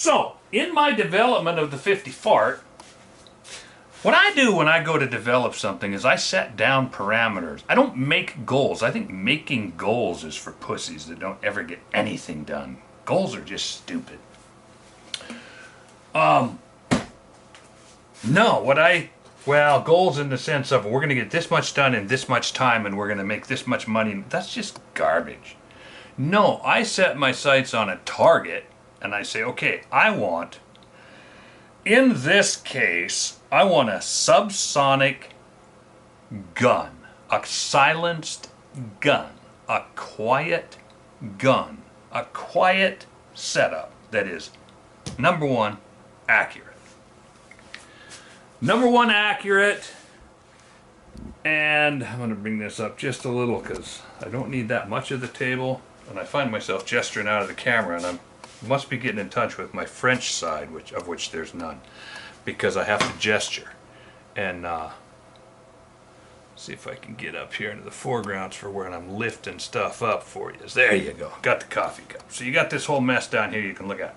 So, in my development of the 50 fart, what I do when I go to develop something is I set down parameters. I don't make goals. I think making goals is for pussies that don't ever get anything done. Goals are just stupid. Well, goals in the sense of we're going to get this much done in this much time and we're going to make this much money. That's just garbage. No, I set my sights on a target and I say, okay, in this case, I want a subsonic gun, a silenced gun, a quiet gun, a quiet setup that is, number one, accurate. Number one, accurate, and I'm going to bring this up just a little because I don't need that much of the table, and I find myself gesturing out of the camera, and I must be getting in touch with my French side, of which there's none, because I have to gesture. And see if I can get up here into the foregrounds for where I'm lifting stuff up for you. There you go. Got the coffee cup. So you got this whole mess down here you can look at.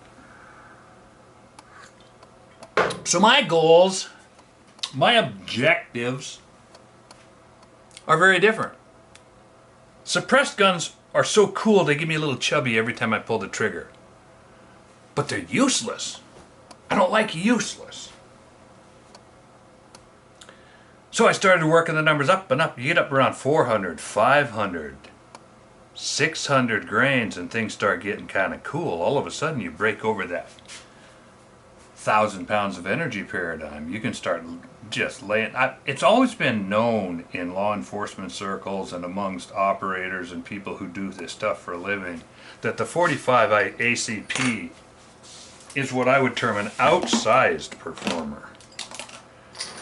So my goals, my objectives are very different. Suppressed guns are so cool they give me a little chubby every time I pull the trigger. But they're useless. I don't like useless. So I started working the numbers up and up. You get up around 400, 500, 600 grains and things start getting kind of cool. All of a sudden you break over that 1,000 pounds of energy paradigm. You can start just laying. It's always been known in law enforcement circles and amongst operators and people who do this stuff for a living that the 45 ACP is what I would term an outsized performer.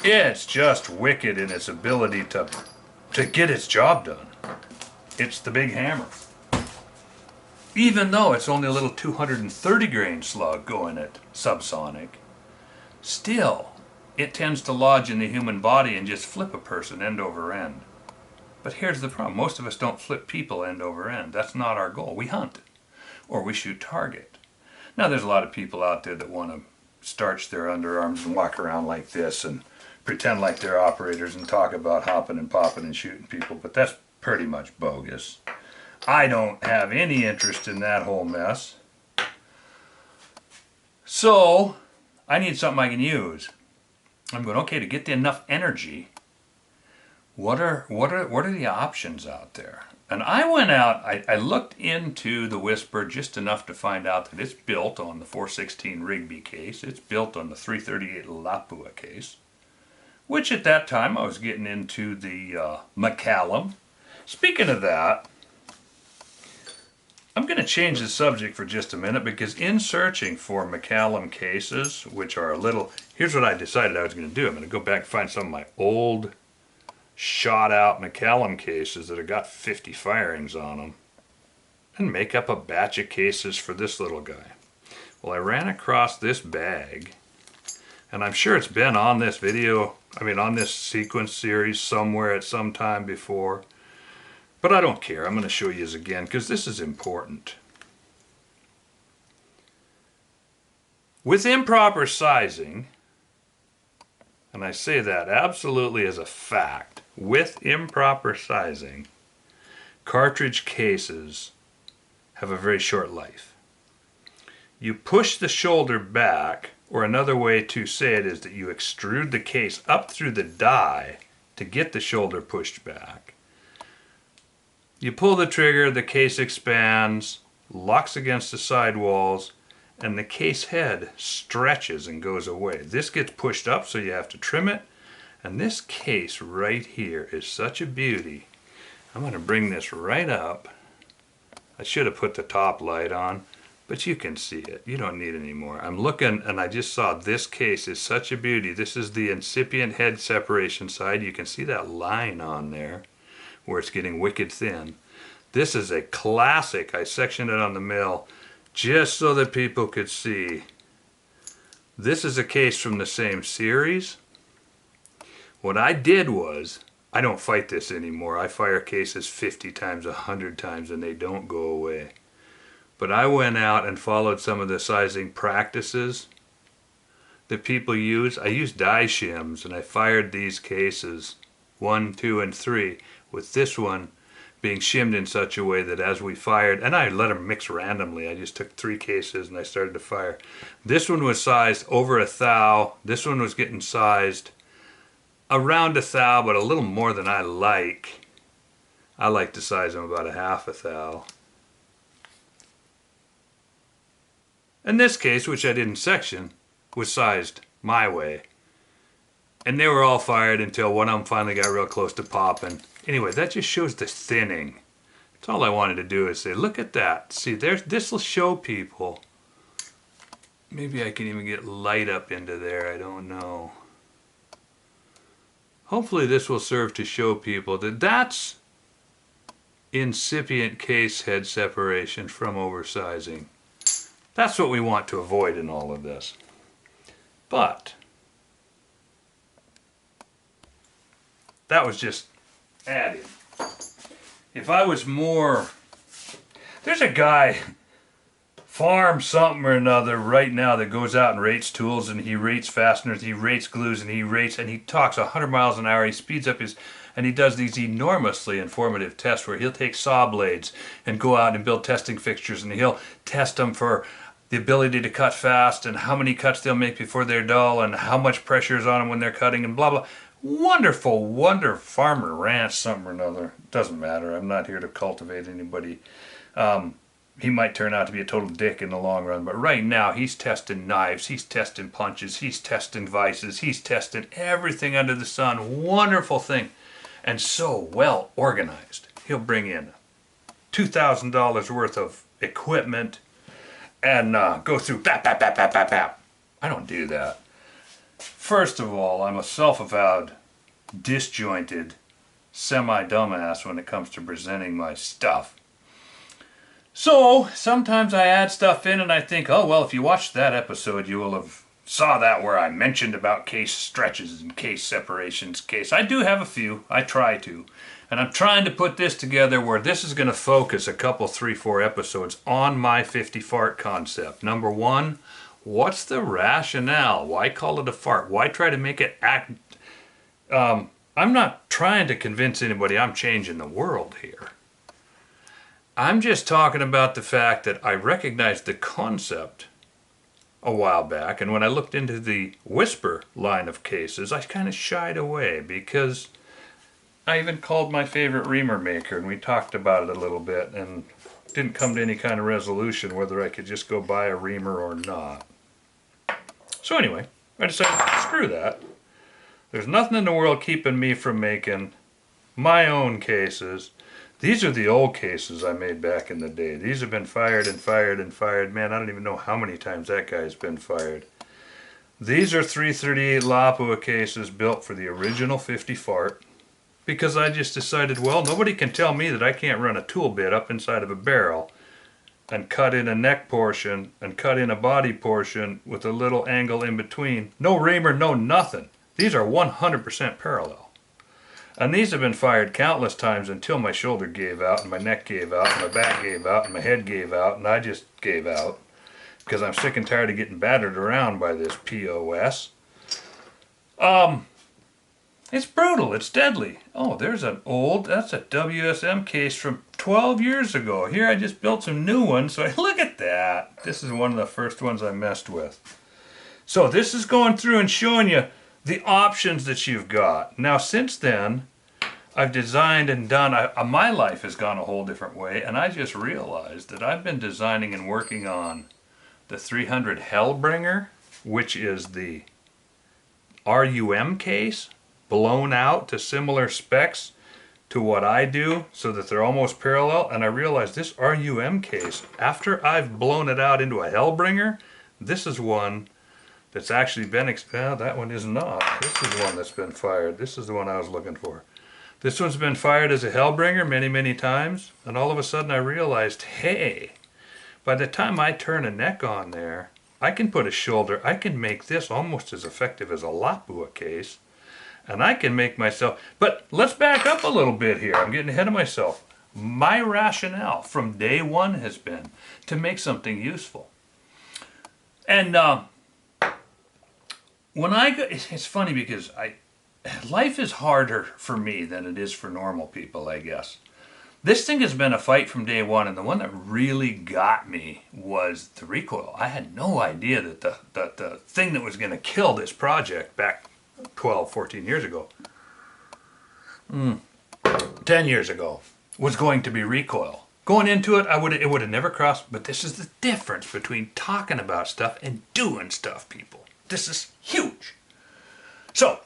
It's just wicked in its ability to get its job done. It's the big hammer. Even though it's only a little 230 grain slug going at subsonic, still it tends to lodge in the human body and just flip a person end over end. But here's the problem. Most of us don't flip people end over end. That's not our goal. We hunt or we shoot target. Now there's a lot of people out there that want to starch their underarms and walk around like this and pretend like they're operators and talk about hopping and popping and shooting people, but that's pretty much bogus. I don't have any interest in that whole mess. So I need something I can use. I'm going, okay, to get enough energy, what are the options out there? And I went out, I looked into the Whisper just enough to find out that it's built on the 416 Rigby case. It's built on the 338 Lapua case, which at that time I was getting into the McCallum. Speaking of that, I'm going to change the subject for just a minute because in searching for McCallum cases, which are a little, here's what I decided I was going to do. I'm going to go back and find some of my old shot out McCallum cases that have got 50 firings on them and make up a batch of cases for this little guy. Well, I ran across this bag, and I'm sure it's been on this video, on this sequence series somewhere at some time before, but I don't care. I'm going to show you this again because this is important. With improper sizing, and I say that absolutely as a fact, with improper sizing, cartridge cases have a very short life. You push the shoulder back, or another way to say it is that you extrude the case up through the die to get the shoulder pushed back. You pull the trigger, the case expands, locks against the sidewalls, and the case head stretches and goes away. This gets pushed up, so you have to trim it. And this case right here is such a beauty. I'm going to bring this right up. I should have put the top light on, but you can see it. You don't need any more. I'm looking, and I just saw this case is such a beauty. This is the incipient head separation side. You can see that line on there where it's getting wicked thin. This is a classic. I sectioned it on the mill just so that people could see. This is a case from the same series. What I did was, I don't fight this anymore. I fire cases 50 times, 100 times, and they don't go away. but I went out and followed some of the sizing practices that people use. I used die shims, and I fired these cases 1, 2, and 3, with this one being shimmed in such a way that as we fired, and I let them mix randomly, I just took 3 cases and I started to fire. This one was sized over 1 thou. This one was getting sized around 1 thou, but a little more than I like. I like to size them about 1/2 thou. In this case, which I didn't section, was sized my way. And they were all fired until one of them finally got real close to popping. Anyway, that just shows the thinning. That's all I wanted to do, is say, look at that. See, this will show people. Maybe I can even get light up into there, I don't know. Hopefully this will serve to show people that that's incipient case head separation from oversizing. That's what we want to avoid in all of this. But that was just adding. If I was more... There's a guy, Farm something or another, right now that goes out and rates tools, and he rates fasteners, he rates glues, and he talks 100 miles an hour. He speeds up his... And he does these enormously informative tests where he'll take saw blades and go out and build testing fixtures, and he'll test them for the ability to cut fast and how many cuts they'll make before they're dull and how much pressure is on them when they're cutting and blah blah. Wonderful, wonder farmer ranch something or another. Doesn't matter. I'm not here to cultivate anybody. He might turn out to be a total dick in the long run, but right now he's testing knives, he's testing punches, he's testing vices, he's testing everything under the sun. Wonderful thing. And so well organized. He'll bring in $2,000 worth of equipment and go through bap, bap, bap, bap, bap, bap. I don't do that. First of all, I'm a self-avowed, disjointed, semi-dumbass when it comes to presenting my stuff. So sometimes I add stuff in and I think, oh well, if you watched that episode you will have saw that where I mentioned about case stretches and case separations. I do have a few. I try to. And I'm trying to put this together where this is going to focus a couple, 3, 4 episodes on my 50 fart concept. Number 1, what's the rationale? Why call it a fart? Why try to make it act... I'm not trying to convince anybody I'm changing the world here. I'm just talking about the fact that I recognize the concept a while back, and when I looked into the whisper line of cases, I kind of shied away because I even called my favorite reamer maker and we talked about it a little bit and didn't come to any kind of resolution whether I could just go buy a reamer or not. So anyway, I decided, screw that. There's nothing in the world keeping me from making my own cases. These are the old cases I made back in the day. These have been fired and fired and fired. Man, I don't even know how many times that guy's been fired. These are 338 Lapua cases built for the original 50 fart because I just decided, well, nobody can tell me that I can't run a tool bit up inside of a barrel and cut in a neck portion and cut in a body portion with a little angle in between. No reamer, no nothing. These are 100% parallel. And these have been fired countless times until my shoulder gave out and my neck gave out and my back gave out and my head gave out and I just gave out because I'm sick and tired of getting battered around by this POS. It's brutal, it's deadly. Oh, there's an old, that's a WSM case from 12 years ago. Here I just built some new ones, so look at that. This is one of the first ones I messed with. So this is going through and showing you the options that you've got. Now since then, I've designed and done, my life has gone a whole different way, and I just realized that I've been designing and working on the 300 Hellbringer, which is the RUM case, blown out to similar specs to what I do, so that they're almost parallel, and I realized this RUM case, after I've blown it out into a Hellbringer, this is one that's actually been, that one is not. This is one that's been fired. This is the one I was looking for. This one's been fired as a Hellbringer many, many times, and all of a sudden I realized, hey, by the time I turn a neck on there, I can put a shoulder, I can make this almost as effective as a Lapua case, and I can make myself, but let's back up a little bit here. I'm getting ahead of myself. My rationale from day one has been to make something useful. And when I go, it's funny because life is harder for me than it is for normal people, I guess. This thing has been a fight from day one, and the one that really got me was the recoil. I had no idea that the thing that was going to kill this project back 12, 14 years ago, 10 years ago, was going to be recoil. Going into it, it would have never crossed, but this is the difference between talking about stuff and doing stuff, people. This is huge. So,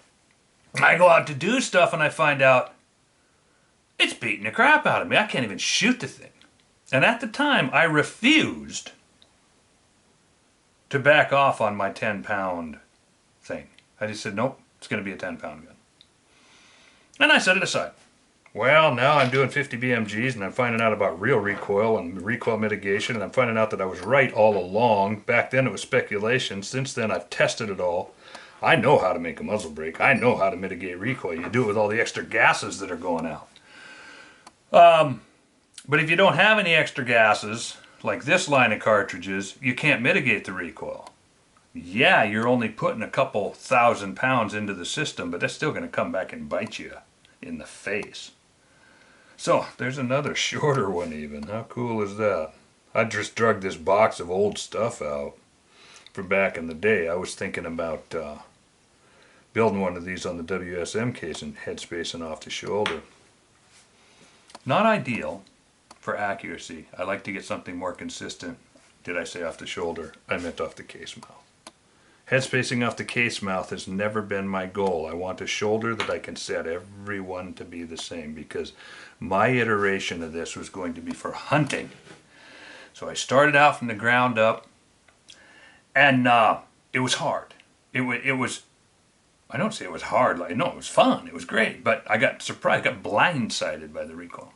I go out to do stuff and I find out it's beating the crap out of me. I can't even shoot the thing. And at the time, I refused to back off on my 10-pound thing. I just said, nope, it's going to be a 10-pound gun. And I set it aside. Well, now I'm doing 50 BMGs and I'm finding out about real recoil and recoil mitigation, and I'm finding out that I was right all along. Back then it was speculation. Since then I've tested it all. I know how to make a muzzle brake. I know how to mitigate recoil. You do it with all the extra gases that are going out. But if you don't have any extra gases, like this line of cartridges, you can't mitigate the recoil. Yeah, you're only putting a couple 1,000 pounds into the system, but that's still going to come back and bite you in the face. So, there's another shorter one even. How cool is that? I just drug this box of old stuff out from back in the day. I was thinking about building one of these on the WSM case and head spacing off the shoulder. Not ideal for accuracy. I like to get something more consistent. Did I say off the shoulder? I meant off the case mouth. Head spacing off the case mouth has never been my goal. I want a shoulder that I can set everyone to be the same, because my iteration of this was going to be for hunting. So I started out from the ground up, and it was hard. It was, I don't say it was hard, like, no, it was fun, it was great, but I got surprised, got blindsided by the recoil.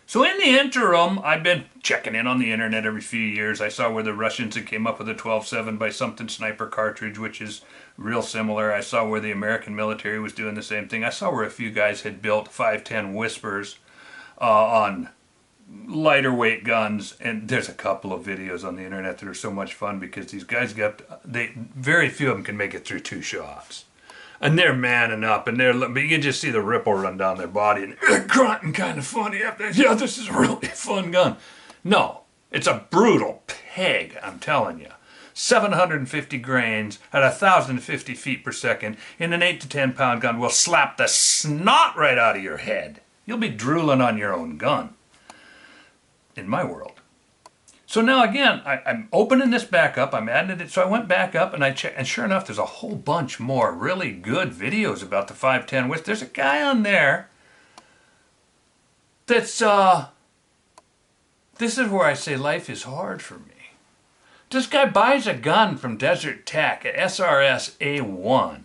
So in the interim, I've been checking in on the internet every few years. I saw where the Russians had came up with a 12-7 by something sniper cartridge, which is real similar. I saw where the American military was doing the same thing. I saw where a few guys had built 510 Whispers on lighter weight guns, and there's a couple of videos on the internet that are so much fun because these guys very few of them can make it through 2 shots. And they're manning up, and but you can just see the ripple run down their body, and they're grunting kind of funny after, yeah, this is a really fun gun. No, it's a brutal pig, I'm telling you. 750 grains at 1,050 feet per second in an 8 to 10 pound gun will slap the snot right out of your head. You'll be drooling on your own gun. In my world. So now again, I'm opening this back up, I'm adding it, so I went back up and I checked, and sure enough, there's a whole bunch more really good videos about the 510 Whisk. There's a guy on there that's, this is where I say life is hard for me. This guy buys a gun from Desert Tech, a SRS A1,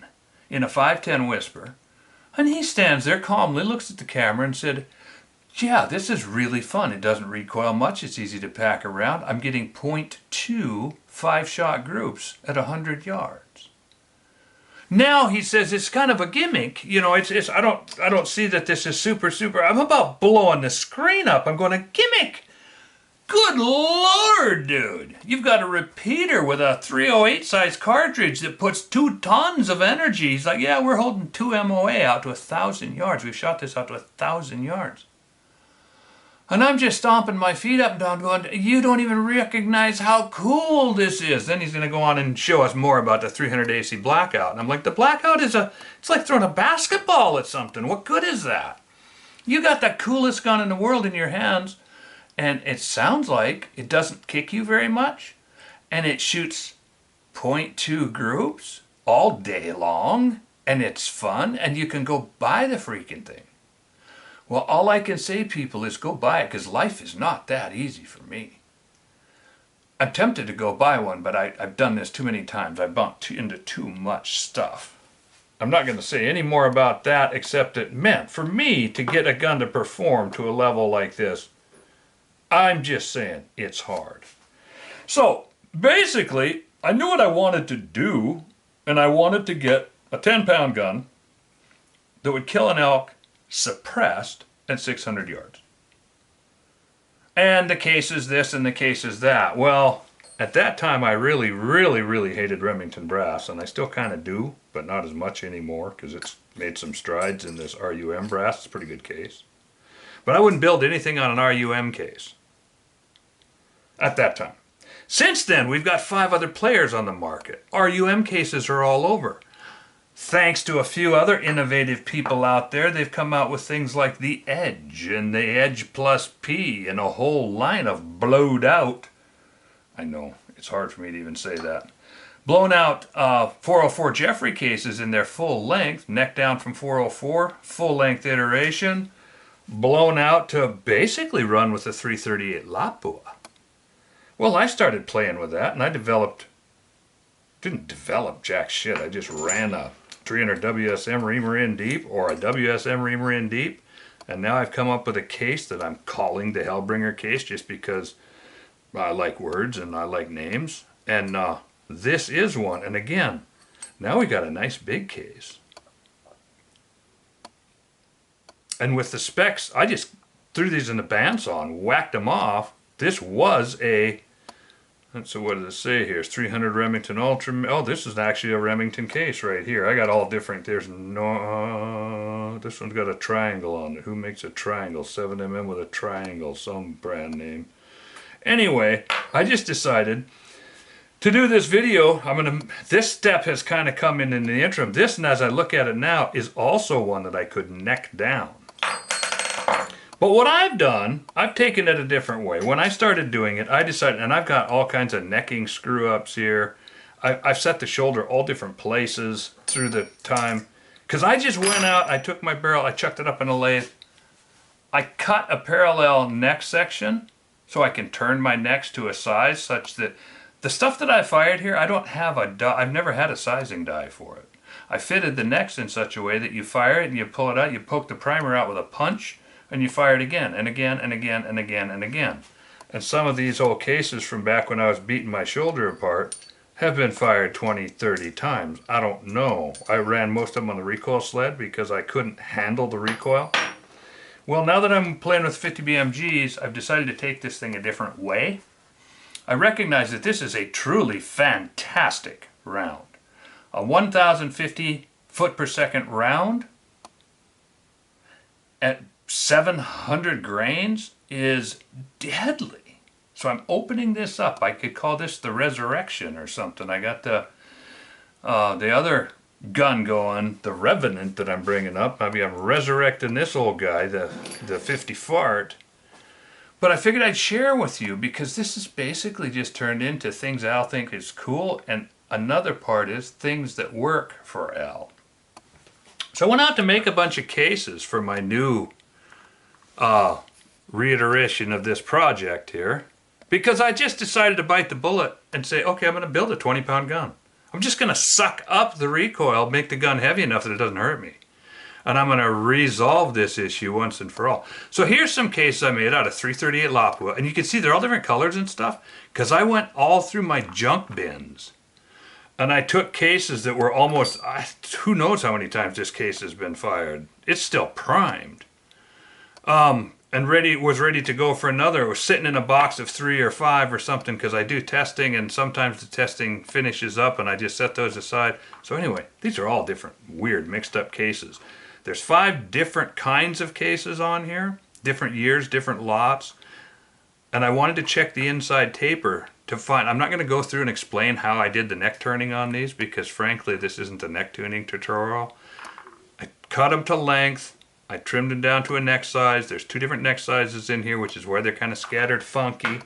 in a 510 Whisper, and he stands there calmly, looks at the camera and said, yeah, this is really fun. It doesn't recoil much. It's easy to pack around. I'm getting .2 5-shot groups at 100 yards. Now he says it's kind of a gimmick. You know, I don't see that this is super. I'm about blowing the screen up. I'm going, a gimmick. Good Lord, dude. You've got a repeater with a 308 size cartridge that puts 2 tons of energy. He's like, yeah, we're holding 2 MOA out to 1,000 yards. We've shot this out to 1,000 yards. And I'm just stomping my feet up and down going, you don't even recognize how cool this is. Then he's going to go on and show us more about the 300 AC blackout. And I'm like, the blackout is it's like throwing a basketball at something. What good is that? You got the coolest gun in the world in your hands, and it sounds like it doesn't kick you very much, and it shoots .2 groups all day long, and it's fun, and you can go buy the freaking thing. Well, all I can say, people, is go buy it, because life is not that easy for me. I'm tempted to go buy one, but I've done this too many times. I bumped into too much stuff. I'm not going to say any more about that, except that, man, for me to get a gun to perform to a level like this, I'm just saying it's hard. So, basically, I knew what I wanted to do, and I wanted to get a 10-pound gun that would kill an elk suppressed at 600 yards. And the case is this and the case is that. Well, at that time I really, really, really hated Remington brass, and I still kind of do, but not as much anymore because it's made some strides in this RUM brass. It's a pretty good case. But I wouldn't build anything on an RUM case at that time. Since then, we've got 5 other players on the market. RUM cases are all over. Thanks to a few other innovative people out there, they've come out with things like the Edge and the Edge Plus P and a whole line of blowed out, I know, it's hard for me to even say that, blown out 404 Jeffrey cases in their full length, neck down from 404, full length iteration, blown out to basically run with a 338 Lapua. Well, I started playing with that, and I didn't develop jack shit. I just ran a 300 WSM reamer in deep or a WSM reamer in deep, and now I've come up with a case that I'm calling the Hellbringer case just because I like words and I like names. And this is one. And again, now we got a nice big case. And with the specs, I just threw these in the bandsaw and whacked them off. This was a, so what does it say here? It's 300 Remington Ultra. Oh, this is actually a Remington case right here. I got all different. There's no, this one's got a triangle on it. Who makes a triangle? 7mm with a triangle, some brand name. Anyway, I just decided to do this video. This step has kind of come in the interim. This, and as I look at it now, is also one that I could neck down. But what I've done, I've taken it a different way. When I started doing it, I decided, and I've got all kinds of necking screw-ups here. I've set the shoulder all different places through the time. Because I just went out, I took my barrel, I chucked it up in a lathe. I cut a parallel neck section so I can turn my necks to a size such that the stuff that I fired here, I don't have a die. I've never had a sizing die for it. I fitted the necks in such a way that you fire it and you pull it out, you poke the primer out with a punch, and you fire it again and again and again and again and again. And some of these old cases from back when I was beating my shoulder apart have been fired 20, 30 times. I don't know. I ran most of them on the recoil sled because I couldn't handle the recoil. Well, now that I'm playing with 50 BMGs, I've decided to take this thing a different way. I recognize that this is a truly fantastic round. A 1050 foot per second round at 700 grains is deadly. So I'm opening this up. I could call this the Resurrection or something. I got the other gun going, the Revenant that I'm bringing up. Maybe I'm resurrecting this old guy, the 50 Fart. But I figured I'd share with you because this has basically just turned into things Al think is cool, and another part is things that work for Al. So I went out to make a bunch of cases for my new reiteration of this project here because I just decided to bite the bullet and say, okay, I'm going to build a 20-pound gun. I'm just going to suck up the recoil, make the gun heavy enough that it doesn't hurt me. And I'm going to resolve this issue once and for all. So here's some cases I made out of 338 Lapua. And you can see they're all different colors and stuff because I went all through my junk bins. And I took cases that were almost, who knows how many times this case has been fired. It's still primed. And was ready to go for another. It was sitting in a box of 3 or 5 or something because I do testing and sometimes the testing finishes up and I just set those aside. So anyway, these are all different weird mixed up cases. There's 5 different kinds of cases on here, different years, different lots. And I wanted to check the inside taper to find, I'm not going to go through and explain how I did the neck turning on these because frankly this isn't a neck tuning tutorial. I cut them to length. I trimmed them down to a neck size. There's 2 different neck sizes in here, which is where they're kind of scattered funky.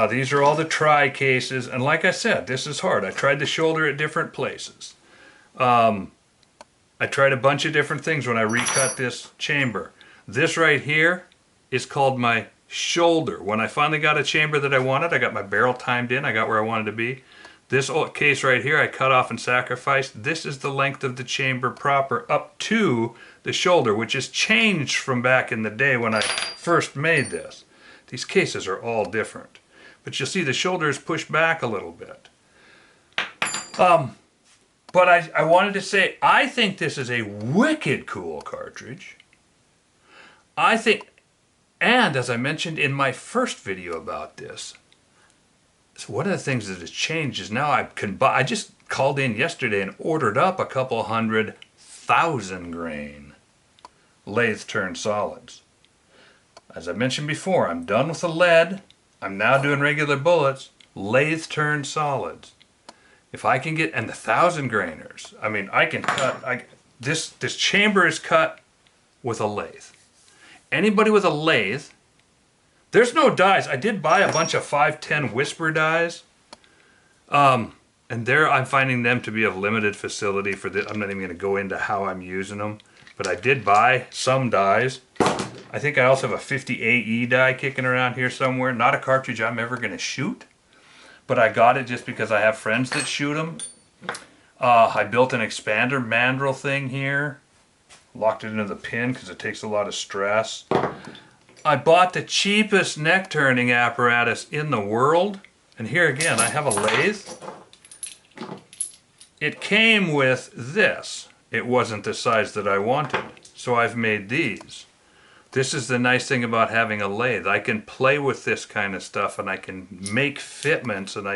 These are all the try cases, and like I said, this is hard. I tried the shoulder at different places. I tried a bunch of different things when I recut this chamber. This right here is called my shoulder. When I finally got a chamber that I wanted, I got my barrel timed in, I got where I wanted to be. This case right here I cut off and sacrificed. This is the length of the chamber proper up to the shoulder, which has changed from back in the day when I first made this. These cases are all different. But you'll see the shoulder is pushed back a little bit. But I wanted to say, I think this is a wicked cool cartridge. I think And as I mentioned in my first video about this, so one of the things that has changed is now I can buy, I just called in yesterday and ordered up a couple 100,000 grain lathe turned solids. As I mentioned before, I'm done with the lead. I'm now doing regular bullets, lathe turned solids. If I can get, and the 1,000 grainers, I mean, I can cut, this chamber is cut with a lathe. Anybody with a lathe, there's no dies. I did buy a bunch of 510 Whisper dies. And there I'm finding them to be of limited facility for this. I'm not even going to go into how I'm using them. But I did buy some dies. I think I also have a 50 AE die kicking around here somewhere. Not a cartridge I'm ever going to shoot. But I got it just because I have friends that shoot them. I built an expander mandrel thing here. Locked it into the pin because it takes a lot of stress. I bought the cheapest neck turning apparatus in the world. And here again, I have a lathe. It came with this. It wasn't the size that I wanted. So I've made these. This is the nice thing about having a lathe. I can play with this kind of stuff and I can make fitments and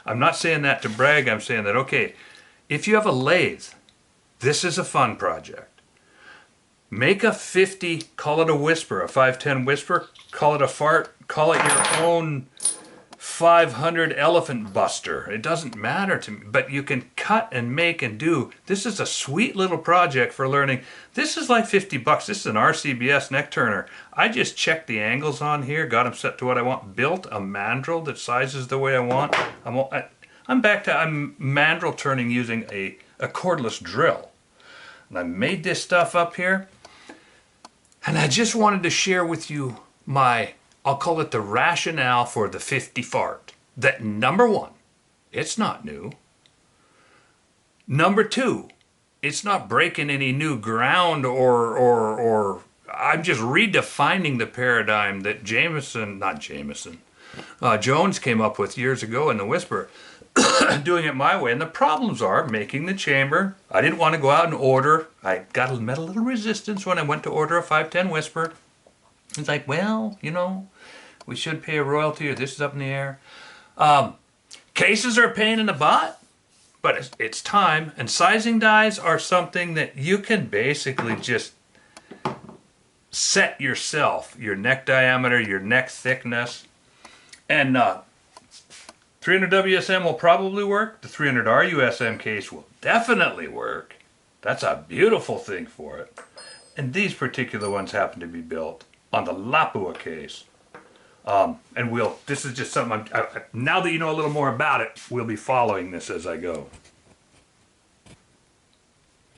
I'm not saying that to brag, I'm saying that, okay, if you have a lathe, this is a fun project. Make a 50, call it a Whisper, a 510 Whisper, call it a fart, call it your own 500 elephant buster. It doesn't matter to me, but you can cut and make and do. This is a sweet little project for learning. This is like 50 bucks. This is an RCBS neck turner. I just checked the angles on here, got them set to what I want, built a mandrel that sizes the way I want. I'm mandrel turning using a cordless drill. And I made this stuff up here. And I just wanted to share with you I'll call it the rationale for the 50 fart. That number one, it's not new. Number two, it's not breaking any new ground or I'm just redefining the paradigm that Jones came up with years ago in the Whisper, doing it my way. And the problems are making the chamber. I didn't want to go out and order. I met a little resistance when I went to order a 510 Whisper. It's like, well, you know, we should pay a royalty or this is up in the air. Cases are a pain in the butt, but it's time. And sizing dies are something that you can basically just set yourself, your neck diameter, your neck thickness. And 300 WSM will probably work. The 300 RUSM case will definitely work. That's a beautiful thing for it. And these particular ones happen to be built on the Lapua case. And this is just something, now that you know a little more about it, we'll be following this as I go.